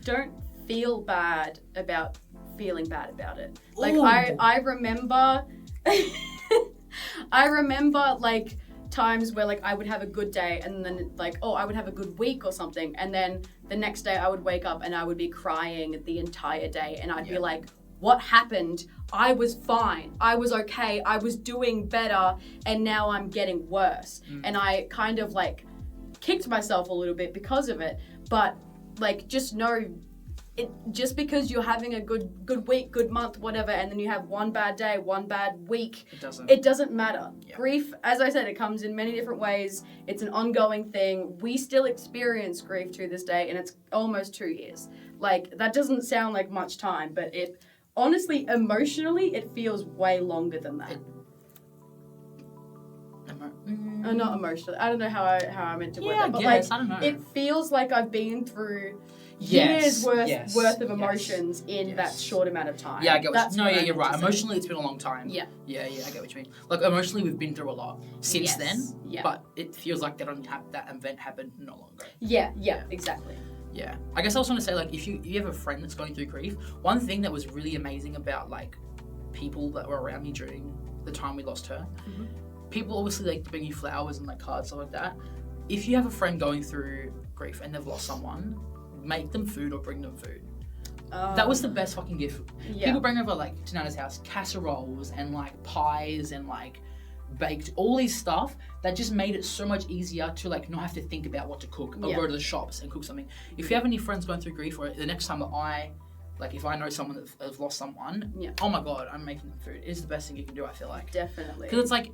Don't feel bad about feeling bad about it. Like, I remember I remember like times where like I would have a good day, and then like, I would have a good week or something, and then the next day I would wake up and I would be crying the entire day, and I'd be like, what happened? I was fine. I was okay. I was doing better, and now I'm getting worse. And I kind of like kicked myself a little bit because of it, but like, just know just because you're having a good week, good month, whatever, and then you have one bad day, one bad week, it doesn't matter. Yeah. Grief, as I said, it comes in many different ways. It's an ongoing thing. We still experience grief to this day, and it's almost 2 years. Like, that doesn't sound like much time, but it honestly, emotionally, it feels way longer than that. Not emotionally. I don't know how I meant to word that, but like, I don't know. It feels like I've been through years worth of emotions in that short amount of time. Yeah, I get what you're right. Emotionally, it's been a long time. Yeah, I get what you mean. Like, emotionally, we've been through a lot since then, but it feels like that event happened no longer. Yeah, exactly. Yeah. I guess I was trying to say, like, if you have a friend that's going through grief, one thing that was really amazing about, like, people that were around me during the time we lost her, people obviously, like, bring you flowers and, like, cards, stuff like that. If you have a friend going through grief and they've lost someone, make them food or bring them food. That was the best fucking gift. Yeah. People bring over, like, to Nana's house, casseroles and, like, pies and, like, baked, all these stuff that just made it so much easier to, like, not have to think about what to cook or go to the shops and cook something. If you have any friends going through grief, or the next time that if I know someone that has lost someone, oh my God, I'm making them food. It's the best thing you can do, I feel like. Definitely. Because it's like,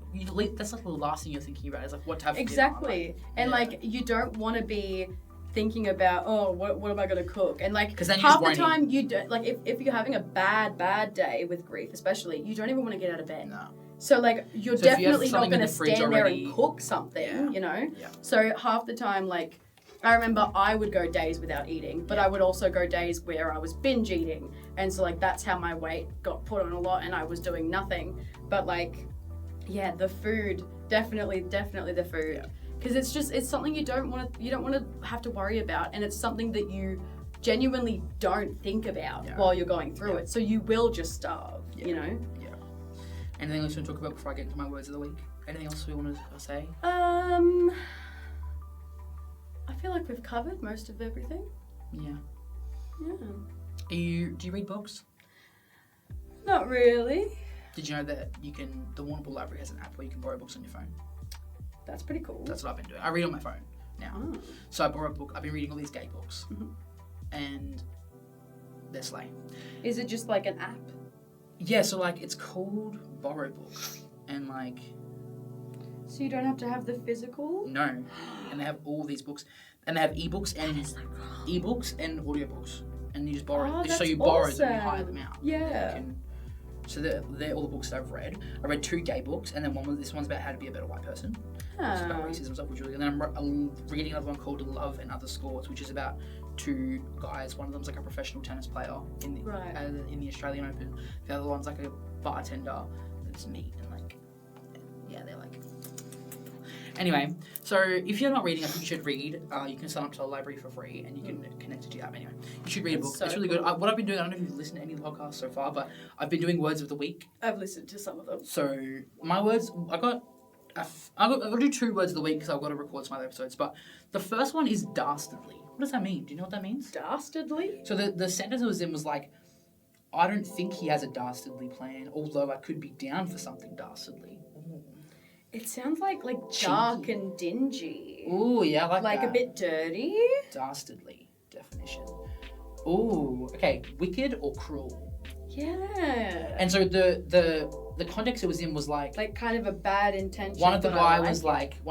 that's like the last thing you're thinking about is like what to have for Exactly. dinner. And like, you don't want to be thinking about, what am I going to cook? And like, then half the time you don't, like, if you're having a bad day with grief, especially, you don't even want to get out of bed. No. So like, you're definitely not going to stand there and cook something, you know? Yeah. So half the time, like, I remember I would go days without eating, but I would also go days where I was binge eating. And so like, that's how my weight got put on a lot and I was doing nothing. But like, the food, definitely the food. because it's something you don't want to have to worry about, and it's something that you genuinely don't think about while you're going through it. So you will just starve, you know? Yeah. Anything else you want to talk about before I get into my words of the week? Anything else we want to say? I feel like we've covered most of everything. Yeah. Yeah. Do you read books? Not really. Did you know that the Warrnambool Library has an app where you can borrow books on your phone? That's pretty cool. That's what I've been doing. I read on my phone now. Oh. So I borrow a book. I've been reading all these gay books. And they're slay. Is it just like an app? Yeah, so like it's called Borrow Book. And like... So you don't have to have the physical? No. And they have all these books. And they have ebooks and audiobooks. And you just borrow it. So you borrow them and hire them out. Yeah. So they're all the books that I've read. I read 2 gay books, and then this one's about how to be a better white person. It's about racism stuff, which is really good. And then I'm reading another one called Love and Other Scores, which is about 2 guys. One of them's like a professional tennis player in the Australian Open. The other one's like a bartender that's neat and like, yeah, they're like... Anyway, so if you're not reading, I think you should read. You can sign up to the library for free, and you can connect it to your app. Anyway, you should read a book. It's really good. What I've been doing, I don't know if you've listened to any podcasts so far, but I've been doing words of the week. I've listened to some of them. So my words, I've got to do 2 words of the week because I've got to record some other episodes. But the first one is dastardly. What does that mean? Do you know what that means? Dastardly? So the sentence it was in was like, I don't think he has a dastardly plan, although I could be down for something dastardly. It sounds like dark and dingy. Ooh, yeah, I like that. Like a bit dirty. Dastardly definition. Ooh, okay. Wicked or cruel? Yeah. And so the context it was in was like kind of a bad intention. One of the guys was like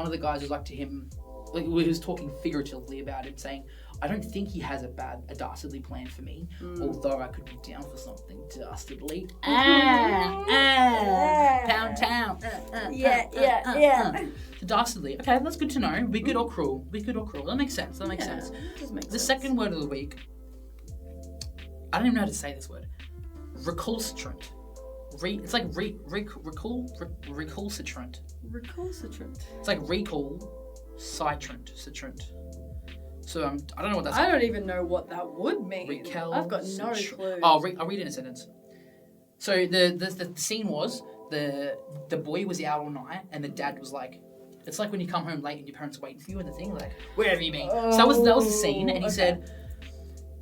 to him, like he was talking figuratively about him, saying, I don't think he has a dastardly plan for me, although I could be down for something dastardly. Pound town. Yeah. Dastardly. Okay, that's good to know. Wicked or cruel? Wicked or cruel? That makes sense. That makes sense. Does make sense. The second word of the week, I don't even know how to say this word. Recalcitrant. It's like recalcitrant. Recalcitrant. It's like citrant. So I don't know what that's. I don't even know what that would mean. I've got no clue. I'll read it in a sentence. So the scene was the boy was out all night and the dad was like, it's like when you come home late and your parents are waiting for you and the thing like, where have you been? So that was the scene, and he said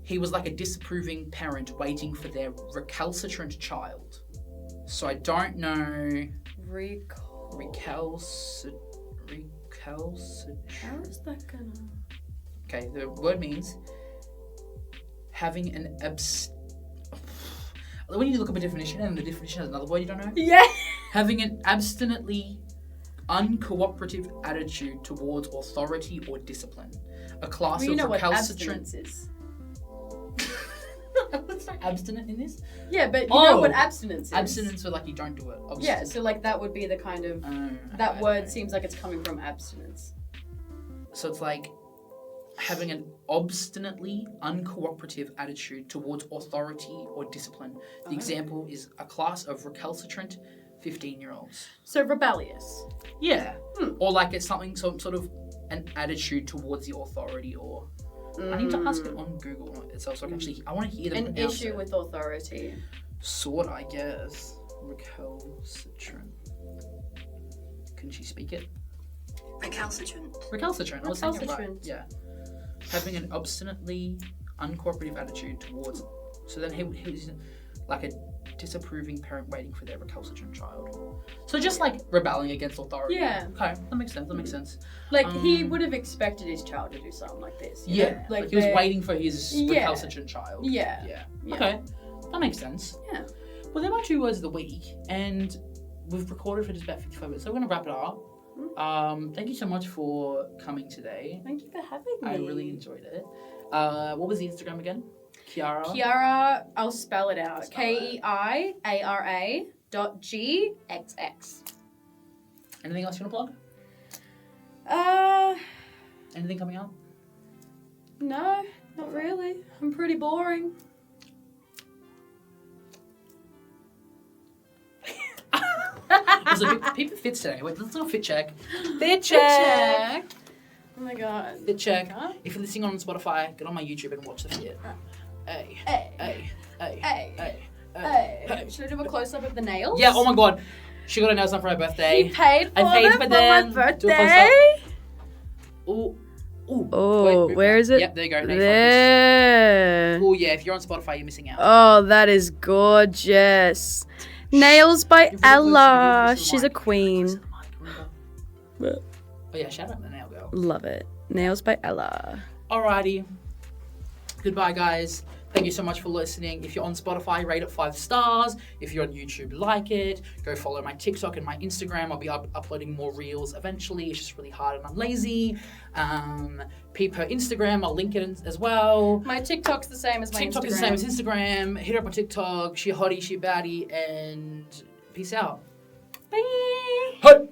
he was like a disapproving parent waiting for their recalcitrant child. So I don't know. Recalcitrant. How is that gonna? Okay, the word means having an when you look up a definition and the definition has another word you don't know. Yeah. Having an abstinently uncooperative attitude towards authority or discipline. A class of recalcitrant. What abstinence is. What's like abstinent in this? Yeah, but you know what abstinence is. Abstinence for like you don't do it. Obviously. Yeah, so like that would be the kind of that word seems like it's coming from abstinence. So it's like having an obstinately uncooperative attitude towards authority or discipline. The example is a class of recalcitrant 15-year-olds. So rebellious. Yeah. Or like it's something sort of an attitude towards the authority or... I need to ask it on Google itself so I can actually... I want to hear them pronounce it. An issue with authority. Sort, I guess. Recalcitrant. Can she speak it? Recalcitrant. I was saying it right. Yeah. Having an obstinately uncooperative attitude towards... So then he was like a disapproving parent waiting for their recalcitrant child. So just like rebelling against authority. Yeah. Okay, that makes sense. Like he would have expected his child to do something like this. You know? Like he was waiting for his recalcitrant child. Yeah. Okay, that makes sense. Yeah. Well, they're my 2 words of the week, and we've recorded for just about 55 minutes, so we're going to wrap it up. Thank you so much for coming today. Thank you for having me. I really enjoyed it. What was the Instagram again? Kiara, I'll spell it out. KEIARA.GXX. Anything else you want to plug? Anything coming up? No, not really. I'm pretty boring. We'll was a bit people fits today. Wait, let's do a fit check. Fit check. Oh my god. Fit check. If you're listening on Spotify, get on my YouTube and watch the fit. Hey. Should I do a close up of the nails? Yeah. Oh my god. She got her nails done for her birthday. He paid for them for my birthday. Ooh. Oh, where is it? Yep, there you go. There. Oh yeah, if you're on Spotify, you're missing out. Oh, that is gorgeous. Nails by Ella. She's a queen. Oh yeah, shout out the nail girl. Love it. Nails by Ella. Alrighty. Goodbye, guys. Thank you so much for listening. If you're on Spotify, rate it 5 stars. If you're on YouTube, like it. Go follow my TikTok and my Instagram. I'll be uploading more reels eventually. It's just really hard and I'm lazy. Peep her Instagram. I'll link it as well. My TikTok's the same as my TikTok Instagram. is the same as Instagram. Hit her up on TikTok. She a hottie, she a baddie. And peace out. Bye. Hey!